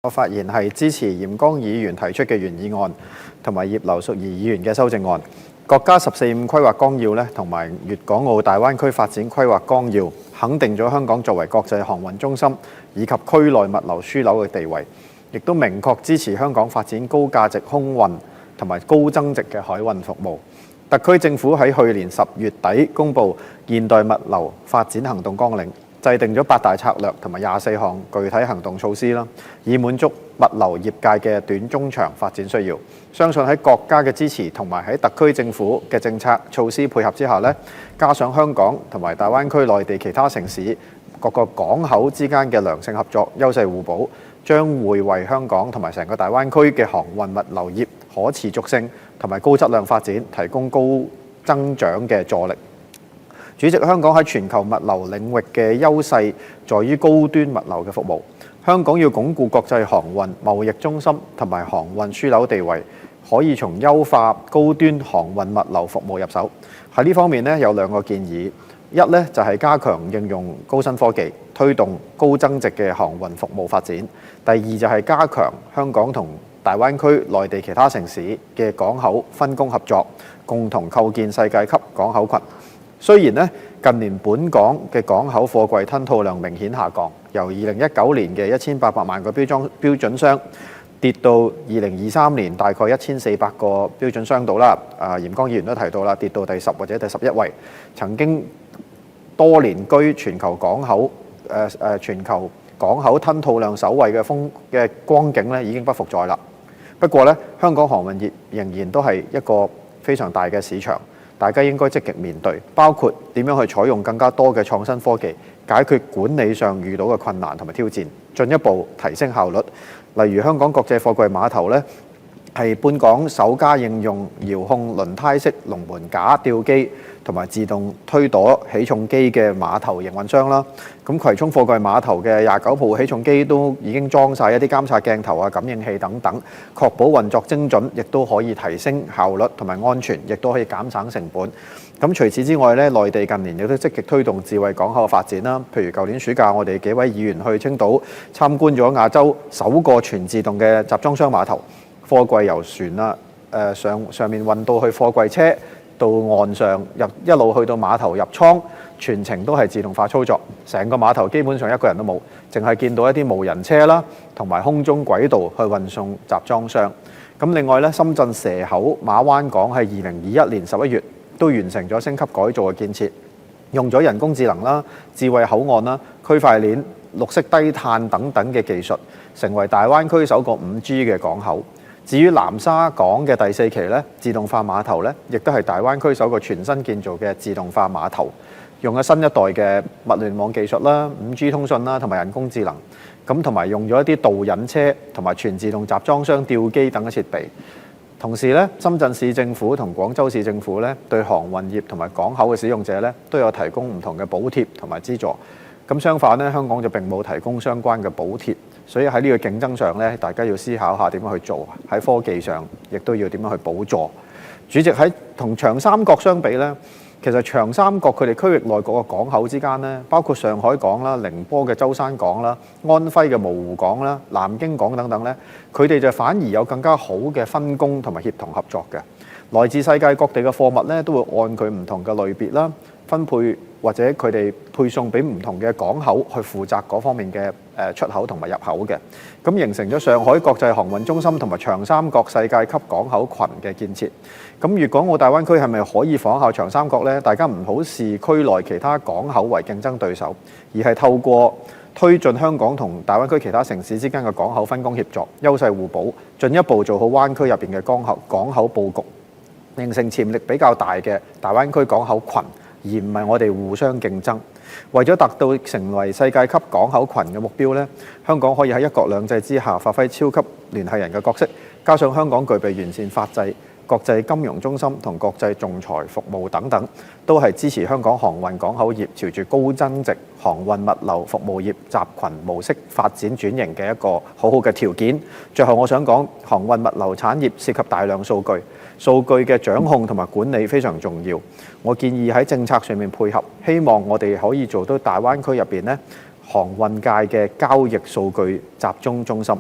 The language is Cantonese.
我發言係支持嚴剛議員提出嘅原議案，同埋葉劉淑儀議員嘅修正案。國家十四五規劃綱要同埋粵港澳大灣區發展規劃綱要，肯定咗香港作為國際航運中心以及區內物流樞紐嘅地位，亦都明確支持香港發展高價值空運同埋高增值嘅海運服務。特區政府喺去年10月底公布現代物流發展行動綱領，制定咗8大策略同埋24項具體行動措施啦，以滿足物流業界嘅短中長發展需要。相信喺國家嘅支持同埋喺特區政府嘅政策措施配合之下，加上香港同埋大灣區內地其他城市各個港口之間嘅良性合作、優勢互補，將會為香港同埋成個大灣區嘅航運物流業可持續性同埋高質量發展提供高增長嘅助力。主席，香港喺全球物流領域嘅優勢在於高端物流嘅服務。香港要鞏固國際航運貿易中心同埋航運樞紐地位，可以從優化高端航運物流服務入手。喺呢方面有2個建議，一就係加強應用高新科技，推動高增值嘅航運服務發展；第二就係加強香港同大灣區內地其他城市嘅港口分工合作，共同構建世界級港口群。雖然近年本港嘅港口貨櫃吞吐量明顯下降，由2019年嘅1800萬個標準箱跌到2023年大概1400個標準箱度啦。嚴剛議員都提到啦，跌到第10或者第11位。曾經多年居全球港口吞吐量首位嘅光景已經不復在啦。不過香港航運業仍然都係一個非常大嘅市場。大家應該積極面對，包括點樣去採用更加多嘅創新科技，解決管理上遇到嘅困難同埋挑戰，進一步提升效率。例如香港國際貨櫃碼頭係本港首家應用遙控輪胎式龍門架吊機同埋自動推舵起重機嘅碼頭營運商啦。咁葵涌貨櫃碼頭嘅29部起重機都已經裝晒一啲監察鏡頭啊、感應器等等，確保運作精準，亦都可以提升效率同埋安全，亦都可以減省成本。咁除此之外內地近年亦都積極推動智慧港口嘅發展啦。譬如舊年暑假，我哋幾位議員去青島參觀咗亞洲首個全自動嘅集裝箱碼頭，貨櫃由船上面運到去貨櫃車，到岸上一路去到碼頭入倉，全程都係自動化操作。成個碼頭基本上一個人都冇，淨係見到一啲無人車啦，同埋空中軌道去運送集裝箱。咁另外深圳蛇口馬灣港喺2021年11月都完成咗升級改造嘅建設，用咗人工智能啦、智慧口岸啦、區塊鏈、綠色低碳等等嘅技術，成為大灣區首個5G 嘅港口。至於南沙港嘅第4期自動化碼頭亦都係大灣區首個全新建造嘅自動化碼頭，用咗新一代嘅物聯網技術啦、5G 通訊啦同埋人工智能，咁同埋用咗一啲導引車同埋全自動集裝箱吊機等嘅設備。同時深圳市政府同廣州市政府對航運業同埋港口嘅使用者都有提供唔同嘅補貼同埋資助。咁相反香港就並冇提供相關嘅補貼，所以喺呢個競爭上大家要思考下點樣去做。喺科技上亦都要點樣去補助。主席，喺同長三角相比其實長三角佢哋區域內各個港口之間包括上海港啦、寧波嘅舟山港啦、安徽嘅蕪湖港啦、南京港等等佢哋就反而有更加好嘅分工同埋協同合作嘅。來自世界各地嘅貨物都會按佢唔同嘅類別啦分配，或者佢哋配送俾唔同嘅港口去負責嗰方面嘅出口同埋入口嘅，咁形成咗上海國際航運中心同埋長三角世界級港口群嘅建設。咁粵港澳大灣區係咪可以仿效長三角呢？大家唔好視區內其他港口為競爭對手，而係透過推進香港同大灣區其他城市之間嘅港口分工協作、優勢互補，進一步做好灣區入邊嘅港口佈局，形成潛力比較大嘅大灣區港口群，而唔係我哋互相競爭。為咗達到成為世界級港口群嘅目標香港可以喺一國兩制之下發揮超級聯繫人嘅角色，加上香港具備完善法制、國際金融中心同國際仲裁服務等等，都係支持香港航運港口業朝住高增值航運物流服務業集群模式發展轉型嘅一個好好嘅條件。最後我想講，航運物流產業涉及大量數據嘅掌控同埋管理非常重要。我建議喺政策上面配合，希望我哋可以做到大灣區入邊航運界嘅交易數據集中中心。